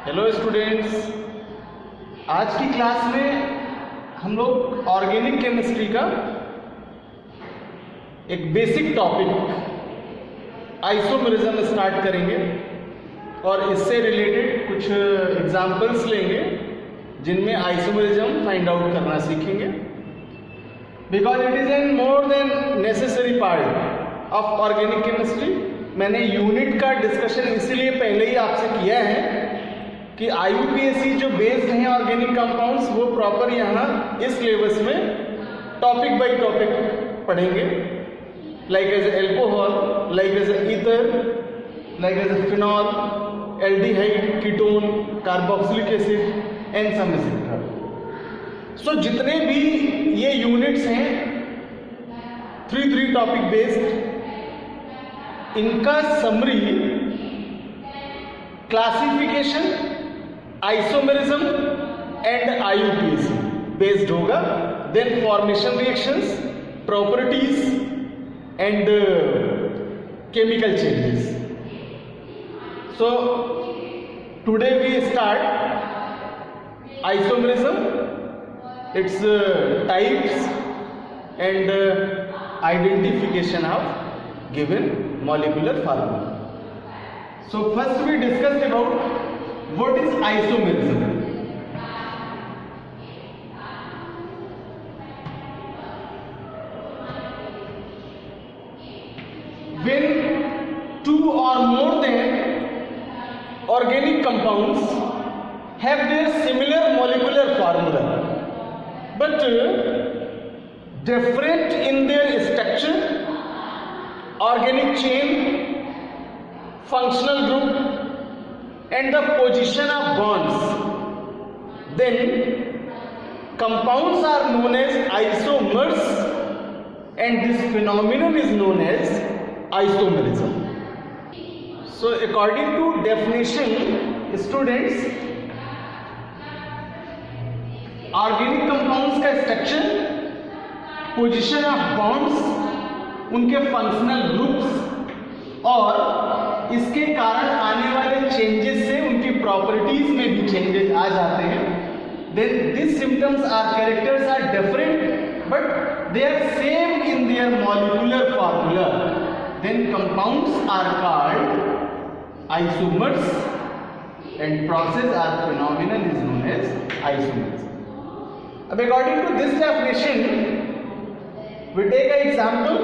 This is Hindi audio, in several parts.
हेलो स्टूडेंट्स, आज की क्लास में हम लोग ऑर्गेनिक केमिस्ट्री का एक बेसिक टॉपिक आइसोमेरिज्म स्टार्ट करेंगे और इससे रिलेटेड कुछ एग्जांपल्स लेंगे जिनमें आइसोमेरिज्म फाइंड आउट करना सीखेंगे, because it is an more than necessary part of organic chemistry. मैंने यूनिट का डिस्कशन इसीलिए पहले ही आपसे किया है कि IUPAC जो बेस्ड हैं ऑर्गेनिक कंपाउंड्स वो प्रॉपर यहाँ इस सिलेबस में टॉपिक बाय टॉपिक पढ़ेंगे, like as alcohol, like as ether, like as phenol, aldehyde, ketone, carboxylic acid and some etcetera. So जितने भी ये यूनिट्स हैं 3 टॉपिक बेस्ड, इनका summary classification, isomerism and IUPAC based होगा, then formation reactions, properties and chemical changes. So today we start isomerism, its types and identification of given molecular formula. So first we discussed about what is isomerism. When two or more than organic compounds have their similar molecular formula but different in their structure, organic chain, functional group and the position of bonds, then compounds are known as isomers and this phenomenon is known as isomerism. So according to definition students, organic compounds का structure, position of bonds, उनके फंक्शनल ग्रुप्स और इसके कारण आने वाले चेंजेस से उनकी प्रॉपर्टीज में भी चेंजेस आ जाते हैं। Then this symptoms or characters are different but they are same in their molecular formula, then compounds are called isomers and process or phenomenon is known as isomers. अब according to this definition we take an example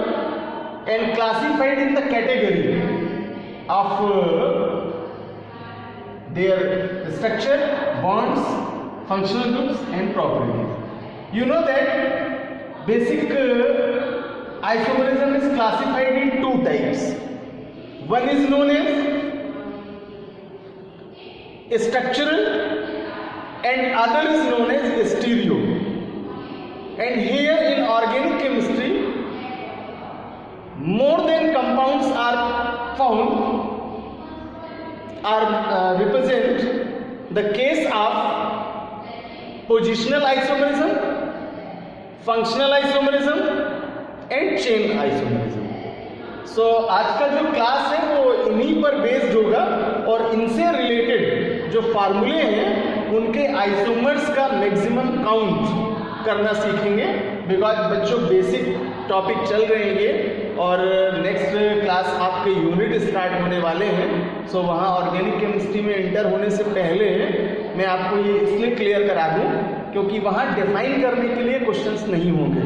and classified in the category of their structure, bonds, functional groups and properties. You know that basic isomerism is classified in 2 types. One is known as structural and other is known as stereo. And here in organic chemistry, more than compounds are found, represent the case of positional isomerism, functional isomerism and chain isomerism. So आज का जो क्लास है वो इन्हीं पर बेस्ड होगा और इनसे रिलेटेड जो फार्मूले हैं उनके आइसोमर्स का मैक्सिमम काउंट करना सीखेंगे, बिकॉज बच्चों बेसिक टॉपिक चल रहे हैं ये और नेक्स्ट क्लास आपके यूनिट स्टार्ट होने वाले हैं। सो वहाँ ऑर्गेनिक केमिस्ट्री में इंटर होने से पहले मैं आपको ये इसलिए क्लियर करा दूँ क्योंकि वहाँ डिफाइन करने के लिए क्वेश्चंस नहीं होंगे,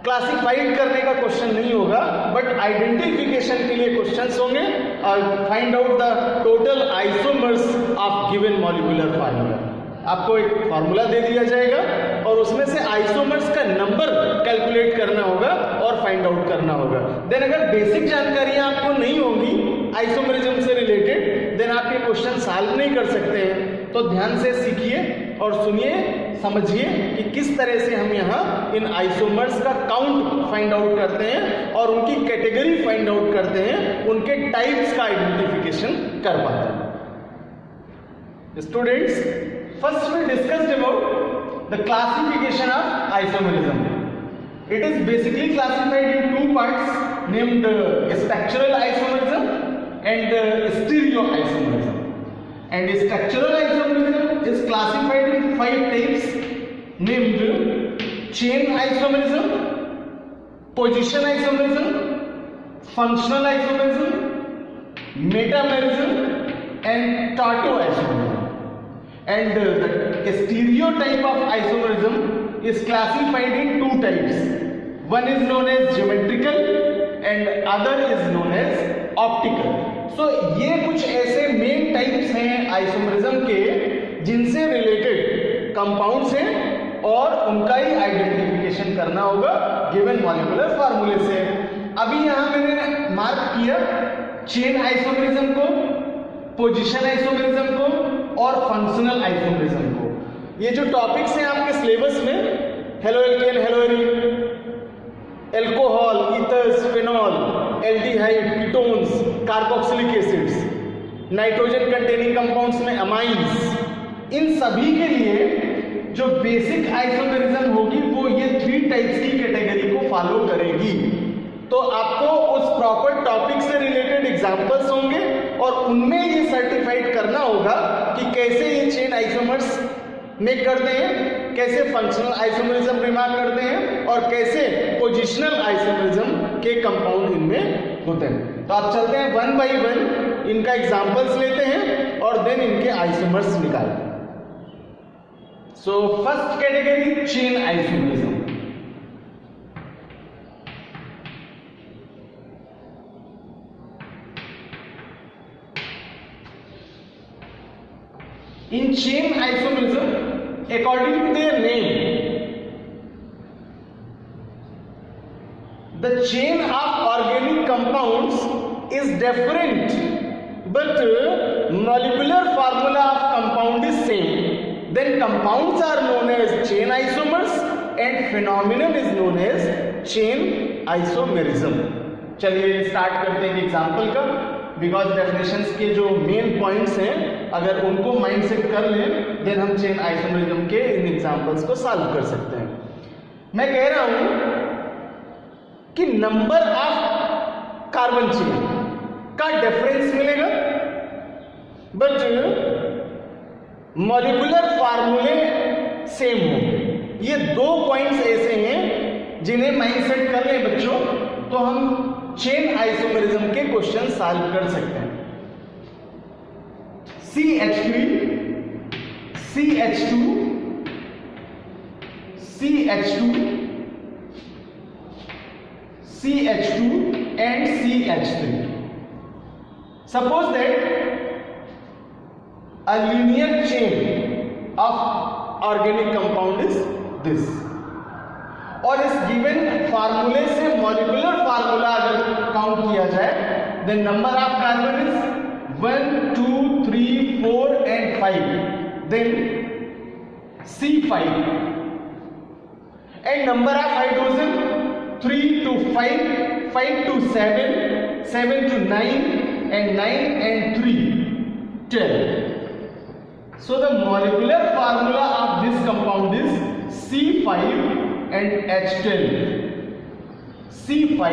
क्लासिफाइड करने का क्वेश्चन नहीं होगा, बट आइडेंटिफिकेशन के लिए क्वेश्चंस होंगे और find out the total isomers of given molecular formula. आपको एक फार्मूला दे दिया जाएगा और उसमें से आइसोमर्स का नंबर कैलकुलेट करना होगा और फाइंड आउट करना होगा। देन अगर बेसिक जानकारियां आपको नहीं होंगी आइसोमेरिज्म से रिलेटेड, देन आप ये क्वेश्चन सॉल्व नहीं कर सकते हैं। तो ध्यान से सीखिए और सुनिए, समझिए कि किस तरह से हम यहाँ इन आइसोमर्स का काउंट फाइंड आउट करते हैं और उनकी कैटेगरी फाइंड आउट करते हैं, उनके टाइप्स का आइडेंटिफिकेशन कर पाते हैं। Students, first we discussed about the classification of isomerism. It is basically classified in 2 parts named structural isomerism and stereoisomerism. and structural isomerism is classified in 5 types named chain isomerism, position isomerism, functional isomerism, metamerism and tautoisomerism. And the stereotype of isomerism is classified in 2 types. One is known as geometrical and other is known as optical. So ये कुछ ऐसे मेन टाइप्स हैं आइसोमेरिज्म के जिनसे रिलेटेड कंपाउंड्स हैं और उनका ही आइडेंटिफिकेशन करना होगा गिवन मॉलिक्यूलर फार्मूले से। अभी यहाँ मैंने मार्क किया चेन आइसोमेरिज्म को, पोजीशन आइसोमेरिज्म को और फंक्शनल आइसोमेरिज्म को। ये जो टॉपिक्स हैं आपके सिलेबस में halo alkane, hello arene, alcohol, ethers, phenol, aldehyde, ketones, carboxylic acids, nitrogen containing compounds में अमाइंस, इन सभी के लिए जो बेसिक आइसोमेरिज्म होगी वो ये 3 टाइप्स की कैटेगरी को फॉलो करेगी। तो आपको उस प्रॉपर टॉपिक से रिलेटेड एग्जांपल्स होंगे और उनमें ये सर्टिफाइड करना होगा कि कैसे ये चेन आइसोमर्स मेक करते हैं, कैसे फंक्शनल आइसोमेरिज्म रिमार्क करते हैं और कैसे पोजिशनल आइसोमेरिज्म के कंपाउंड इनमें होते हैं। तो आप चलते हैं 1 बाय 1 इनका एग्जांपल्स लेते हैं और देन इनके आइसोमर्स निकालते हैं। So first category chain isomerism. In chain isomerism, according to their name, the chain of organic compounds is different, but molecular formula of compound is same. Then compounds are known as chain isomers and phenomenon is known as chain isomerism. चलिए स्टार्ट करते हैं एग्जाम्पल का, बिकॉज डेफिनेशंस के जो मेन पॉइंट्स हैं अगर उनको माइंड सेट कर लें देन हम चेन आइसोमेरिज्म के इन एग्जांपल्स को सॉल्व कर सकते हैं। मैं कह रहा हूं कि नंबर ऑफ कार्बन चेन का डिफरेंस मिलेगा बट मॉलिक्यूलर फार्मूले सेम होंगे। ये 2 पॉइंट्स ऐसे हैं जिन्हें माइंड सेट कर लें बच्चों तो हम चेन आइसोमेरिज्म के क्वेश्चन सॉल्व कर सकते हैं। CH3, CH2, CH2, CH2 and CH3. Suppose that a linear chain of organic compound is this. और इस गिवन फार्मूले से मॉलिक्यूलर फार्मूला अगर काउंट किया जाए then number of carbon is 1, 2, 3, 4 and 5, then C5 and number of hydrogen 3 to 5, 5 to 7, 7 to 9 and 9 and 3, 10. So the molecular formula of this compound is C5 and H12, C5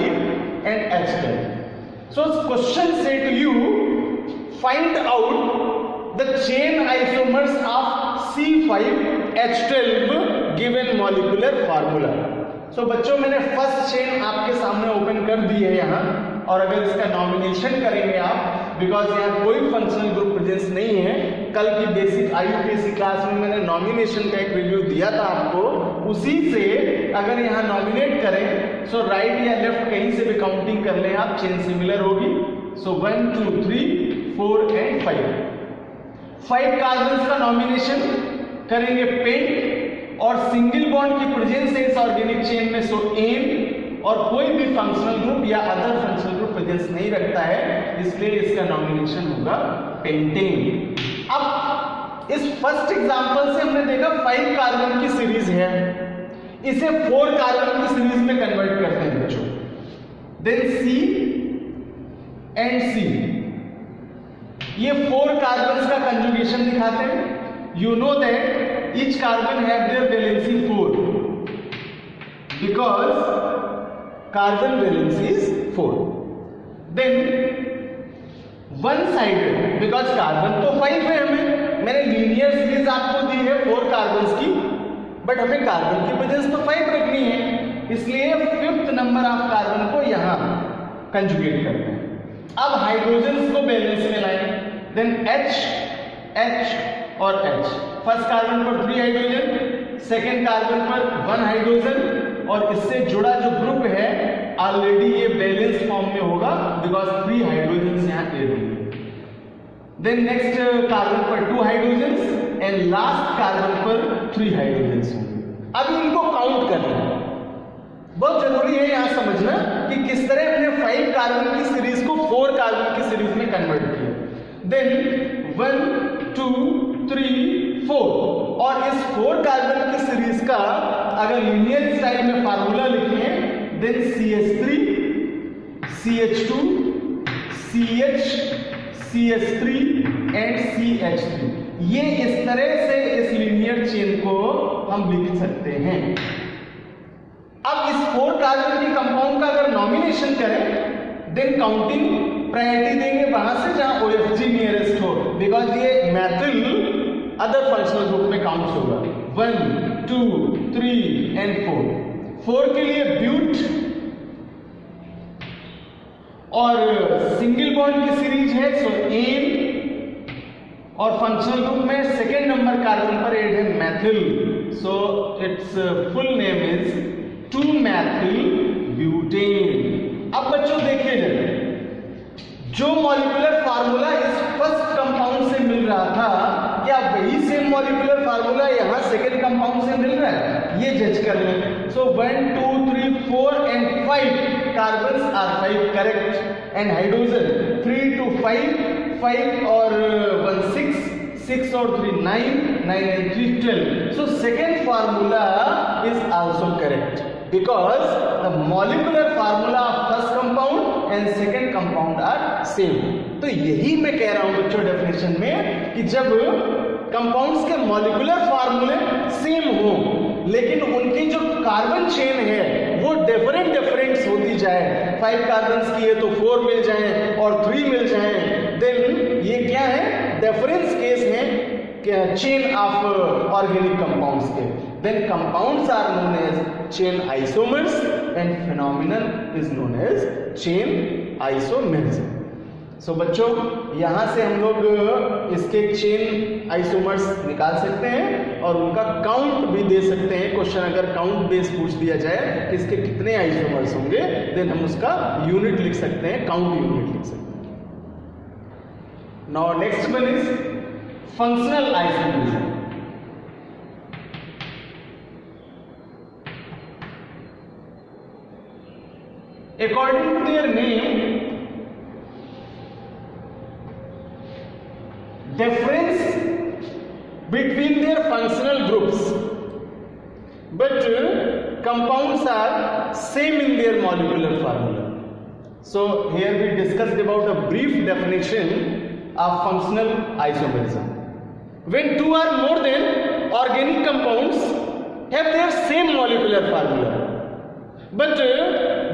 and H12. So question say to you, find out the chain isomers of C5H12 given molecular formula. So बच्चों मैंने फर्स्ट चेन आपके सामने ओपन कर दी है यहाँ, और अगर इसका नॉमिनेशन करेंगे आप बिकॉज यहाँ कोई फंक्शनल ग्रुप प्रेजेंस नहीं है, कल की बेसिक IUPAC क्लास में मैंने नॉमिनेशन का एक रिव्यू दिया था आपको, उसी से अगर यहाँ नॉमिनेट करें सो राइट या लेफ्ट कहीं से भी काउंटिंग कर लें आप, चेन सिमिलर होगी। सो 1, 2, 3, 4 and 5 कार्बन्स का नॉमिनेशन करेंगे पेंट और सिंगल बॉन्ड की प्रेजेंस है इस ऑर्गेनिक चेन में, सो एन, और कोई भी फंक्शनल ग्रुप या अदर फंक्शनल ग्रुप प्रेजेंस नहीं रखता है, इसलिए इसका नॉमिनेशन होगा पेंटेन। अब इस फर्स्ट एग्जांपल से हमने देखा 5 कार्बन की सीरीज है, इसे 4 कार्बन की सीरीज में कन्वर्ट करते हैं बच्चों, देन C एंड C, ये 4 कार्बन का कंजुगेशन दिखाते हैं। You know that each carbon have their valency 4 because carbon valency is 4. Then one sided, because carbon तो 5 है, हमें मैंने लीनियर सीरीज आपको दी है 4 कार्बन की, बट हमें कार्बन की प्रेजेंस तो 5 रखनी है, इसलिए 5th नंबर ऑफ कार्बन को यहां कंजुगेट करते हैं। अब हाइड्रोजन्स को बैलेंस में लाएं, देन H और H, फर्स्ट कार्बन पर 3 हाइड्रोजन, सेकेंड कार्बन पर 1 हाइड्रोजन, और इससे जुड़ा जो ग्रुप है ऑलरेडी ये बैलेंस फॉर्म में होगा बिकॉज 3 हाइड्रोजन यहां ऐड होंगे। देन नेक्स्ट कार्बन पर 2 हाइड्रोजन एंड लास्ट कार्बन पर 3 हाइड्रोजन होंगे। अब इनको काउंट करना बहुत जरूरी है यहां समझना कि किस तरह हमने 5 कार्बन की सीरीज को 4 कार्बन की सीरीज में कन्वर्ट किया। देन 1 2 3 4, और इस 4 कार्बन की सीरीज का अगर लीनियर स्टाइल में फार्मूला लिखें, then CH3 CH2 CH CH3 and CH3, ये इस तरह से इस लीनियर चेन को हम लिख सकते हैं। अब इस 4 कार्बन की कंपाउंड का अगर नॉमिनेशन करें, देन काउंटिंग प्रायोरिटी देंगे वहां से जहां OFG नियरेस्ट हो, बिकॉज ये मैथिल अदर फंक्शनल ग्रुप में काउंट होगा। 1 2 3 एंड 4 के लिए ब्यूट और सिंगल बॉन्ड की सीरीज है, सो एन, और फंक्शनल ग्रुप में सेकेंड नंबर कार्बन पर एड है methyl, so it's full name is 2-methyl butane. अब बच्चों देखिए जरा, जो मॉलिक्यूलर फार्मूला इस फर्स्ट कंपाउंड से मिल रहा था, क्या वही सेम मॉलिक्यूलर फार्मूला यहां सेकेंड कंपाउंड से मिल रहा है? ये जज कर लें। So 1 2 3 4 and 5 carbons are 5 correct, and hydrogen 3 to 5 और 1 6 और 3 9 and 3 12. So second formula is also correct because the molecular formula of first compound and second compound are same. तो यही मैं कह रहा हूं बच्चों डेफिनेशन में कि जब कंपाउंड्स के मॉलिक्यूलर फार्मूले सेम हो लेकिन उनकी जो कार्बन चेन है वो डिफरेंट होती जाए, 5 कार्बन्स की है तो 4 मिल जाए और 3 मिल जाए, देन ये क्या है? डिफरेंस केस है चेन ऑफ ऑर्गेनिक कंपाउंड्स के। Then compounds are known as chain isomers and phenomenon is known as chain isomerism. So बच्चों यहां से हम लोग इसके चेन आइसोमर्स निकाल सकते हैं और उनका काउंट भी दे सकते हैं। क्वेश्चन अगर काउंट बेस पूछ दिया जाए इसके कितने आइसोमर्स होंगे, देन हम उसका यूनिट लिख सकते हैं, काउंट यूनिट लिख सकते हैं। Now next one is functional isomerism. According to their name, difference between their functional groups, but compounds are same in their molecular formula. So here we discussed about a brief definition of functional isomerism. When two or more than organic compounds have their same molecular formula, but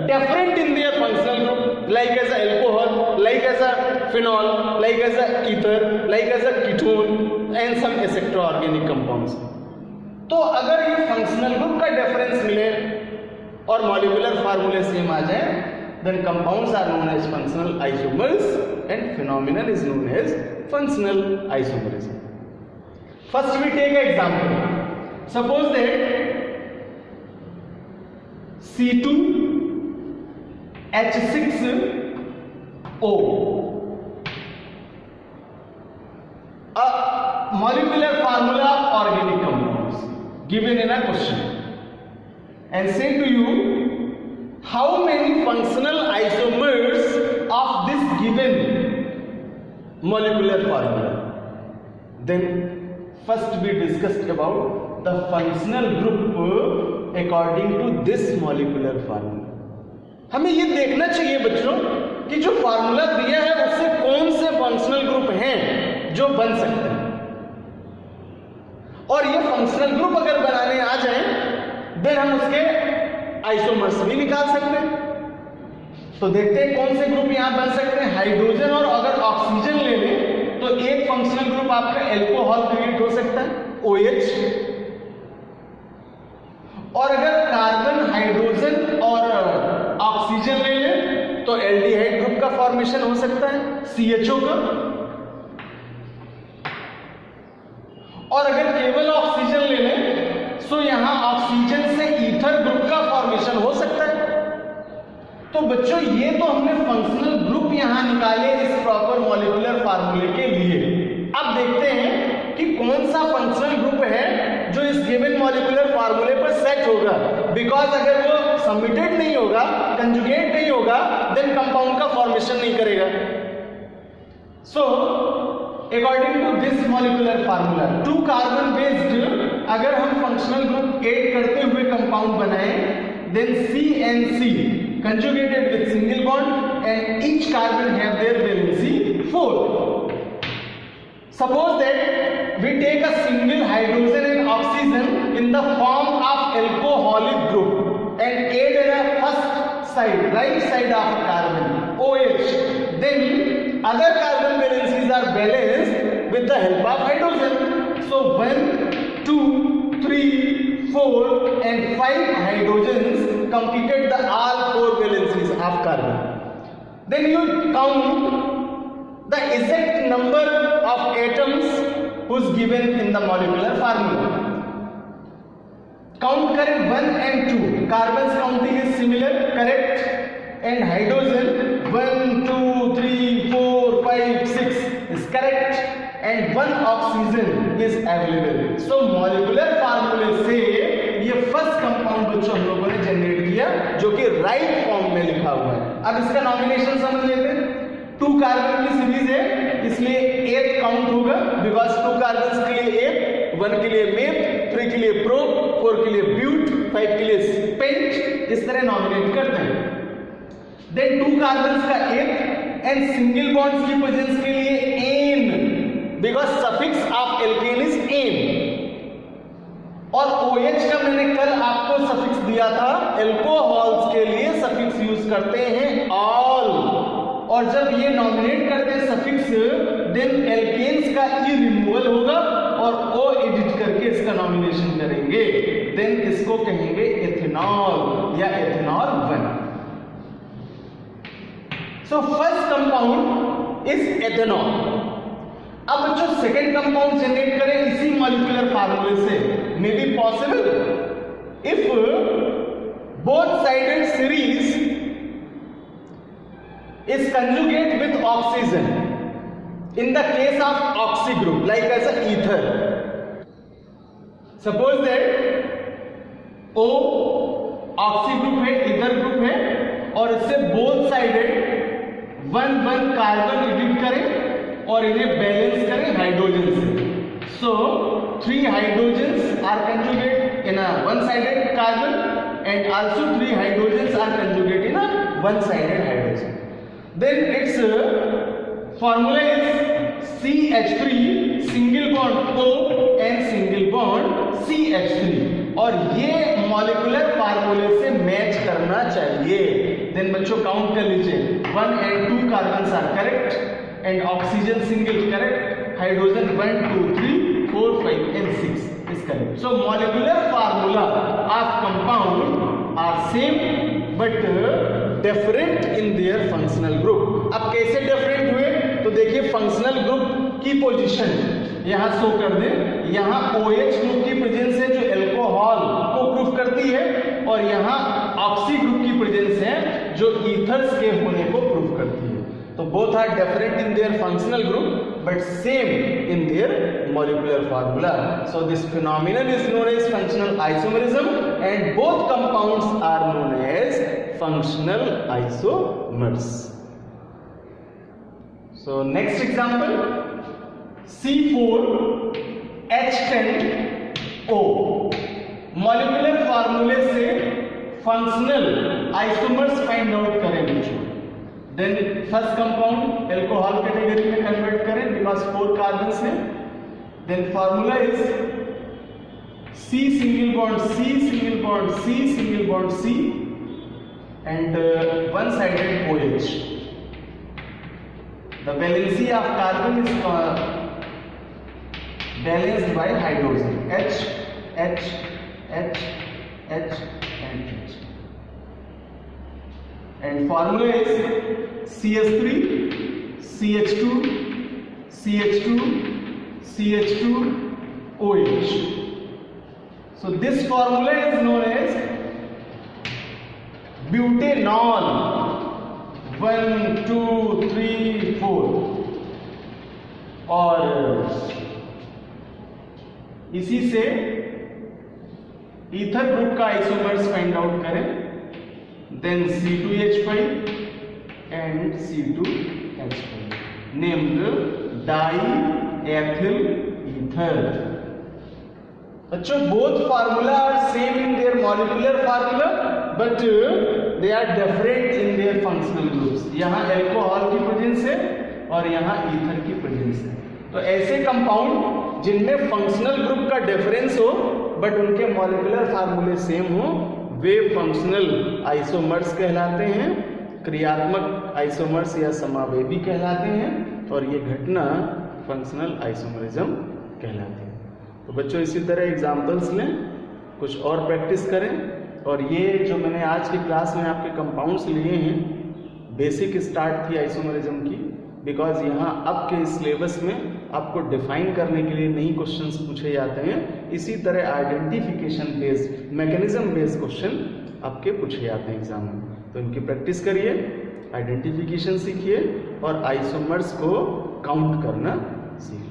different in their functional group, like as a alcohol, like as a phenol, like as a ether, like as a ketone and some etc organic compounds. तो अगर ये फंक्शनल ग्रुप का डिफरेंस मिले और मॉलिक्यूलर फार्मूले सेम आ जाए, then compounds are known as functional isomers and phenomenon is known as functional isomerism. First we take an example. Suppose that C2H6O, a molecular formula of organic compounds given in a question, and say to you how many functional isomers of this given molecular formula. Then first we discussed about the functional group according to this molecular formula. हमें ये देखना चाहिए बच्चों कि जो फार्मूला दिया है उससे कौन से फंक्शनल ग्रुप हैं जो बन सकते हैं, और ये फंक्शनल ग्रुप अगर बनाने आ जाए देन हम उसके आइसोमर्स भी निकाल सकते हैं। तो देखते हैं कौन से ग्रुप यहां बन सकते हैं, हाइड्रोजन और अगर ऑक्सीजन ले लें तो एक फंक्शनल ग्रुप आपका एल्कोहल क्रिएट हो सकता है OH, और अगर कार्बन हाइड्रोजन और ऑक्सीजन ले लें तो एल्डिहाइड ग्रुप का फॉर्मेशन हो सकता है CHO का, और अगर केवल ऑक्सीजन ले लें तो यहां ऑक्सीजन से ईथर ग्रुप का फॉर्मेशन हो सकता है। तो बच्चों ये तो हमने फंक्शनल ग्रुप यहां निकाले इस प्रॉपर मॉलिक्यूलर फार्मूले के लिए। अब देखते हैं कि कौन सा फंक्शनल ग्रुप है जो इस गिवन मॉलिक्यूलर फार्मूले पर सेट होगा, बिकॉज अगर वो सबमिटेड नहीं होगा, कंजुगेट नहीं होगा, देन कंपाउंड का फॉर्मेशन नहीं करेगा। So according to this molecular formula 2 carbon based अगर हम फंक्शनल ग्रुप ऐड करते हुए कंपाउंड बनाएं, then CNC conjugated with single bond and each carbon have their valency 4. Suppose that we take a single hydrogen and oxygen in the form of alcoholic group and add in a first side, right side of a carbon OH, then other carbon valencies are balanced with the help of hydrogen. So 1, 2, 3, 4 and 5 hydrogens completed the all 4 valencies of carbon. Then you count the exact number of atoms who's given in the molecular formula. Count करें 1 and 2, carbons counting is similar, correct, and hydrogen 1, 2, 3, 4, 5, 6 is correct, and 1 oxygen is available. So molecular formula से ये फर्स्ट कंपाउंड बच्चों हम लोगों ने जनरेट किया जो कि राइट फॉर्म में लिखा हुआ है। अब इसका नॉमिनेशन समझ लेते हैं। 2 कार्बन की सीरीज है इसलिए 8 काउंट होगा, बिकॉज 2 कार्बन के लिए 8, 1 के लिए मेथ, 3 के लिए प्रो, 4 के लिए ब्यूट, 5 के लिए पेंट, इस तरह नॉमिनेट करते हैं। देन 2 कार्बन का 8 एंड सिंगल बॉन्ड्स की प्रेजेंस के लिए ane, because suffix of alkane is ane, और OH का मैंने कल आपको सफिक्स दिया था, एल्कोहल्स के लिए सफिक्स यूज करते हैं ऑल, और जब ये नॉमिनेट करते हैं सफिक्स, देन एल्केन्स का ई रिमूवल होगा और O एडिट करके इसका नॉमिनेशन करेंगे, देन इसको कहेंगे एथेनॉल या ethanol 1। So first compound is ethanol. अब बच्चों सेकेंड कंपाउंड जनरेट करें इसी मॉलिक्यूलर फार्मूले से, may be possible if both sided series is conjugate with oxygen in the case of oxy group like as a ether. Suppose that O oxy group है, ईथर ग्रुप है, और इससे बोथ साइडेड 1 कार्बन एडिट करें और इन्हें बैलेंस करें हाइड्रोजन से। So 3 hydrogens are conjugate in a one sided carbon and also 3 hydrogens are conjugate in a one sided hydrogen. Then it's formula is CH3 single bond O and single bond CH3, और ये मॉलिक्यूलर फार्मूले से मैच करना चाहिए। देन बच्चों काउंट कर लीजिए, 1 and 2 carbons are correct and oxygen single correct, hydrogen 1, 2, 3, 4, 5 and 6 is correct. So molecular formula of compound are same but different in their functional group. अब कैसे different हुए तो देखिए functional group की पोजीशन यहाँ शो कर दे, यहाँ OH ग्रुप की प्रेजेंस है जो एल्कोहल को प्रूफ करती है, और यहाँ ऑक्सी ग्रुप की प्रेजेंस है जो ईथर्स के होने को प्रूफ करती है। तो both are different in their functional group but same in their molecular formula. So this phenomenon is known as functional isomerism and both compounds are known as functional isomers. So next example, C4H10O molecular formula से functional isomers find out करें बच्चों। Then first compound alcohol category में कन्वर्ट करें बिकॉज 4 कार्बन्स हैं। Then formula is C single bond C single bond C single bond C and one-sided OH. The valency of carbon is balanced by hydrogen H, H, H, H and H. And formula is CH3, CH2, CH2, CH2, OH. So this formula is known as butanol. 1, 2, 3, 4. और इसी से ईथर ग्रुप का आइसोमर्स फाइंड आउट करें. Then C2H5 and C2H5 named diethyl ether. बच्चों both formula are same in their molecular formula but they are different in their functional groups. यहाँ अल्कोहल की प्रेजेंस है और यहाँ ईथर की प्रेजेंस है. तो ऐसे कंपाउंड जिनमें फंक्शनल ग्रुप का डिफरेंस हो बट उनके मॉलिक्यूलर फार्मूले सेम हो वे फंक्शनल आइसोमर्स कहलाते हैं, क्रियात्मक आइसोमर्स या समावेदी कहलाते हैं और ये घटना फंक्शनल आइसोमरिज्म कहलाती है. तो बच्चों इसी तरह एग्जांपल्स लें, कुछ और प्रैक्टिस करें. और ये जो मैंने आज की क्लास में आपके कंपाउंड्स लिए हैं, बेसिक स्टार्ट थी आइसोमरिज्म की, बिकॉज यहाँ आपके सिलेबस में आपको डिफाइन करने के लिए नई क्वेश्चंस पूछे जाते हैं. इसी तरह identification based, mechanism based question आपके पूछे जाते हैं एग्जाम में. तो इनकी प्रैक्टिस करिए, आइडेंटिफिकेशन सीखिए और आइसोमर्स को काउंट करना सीखिए.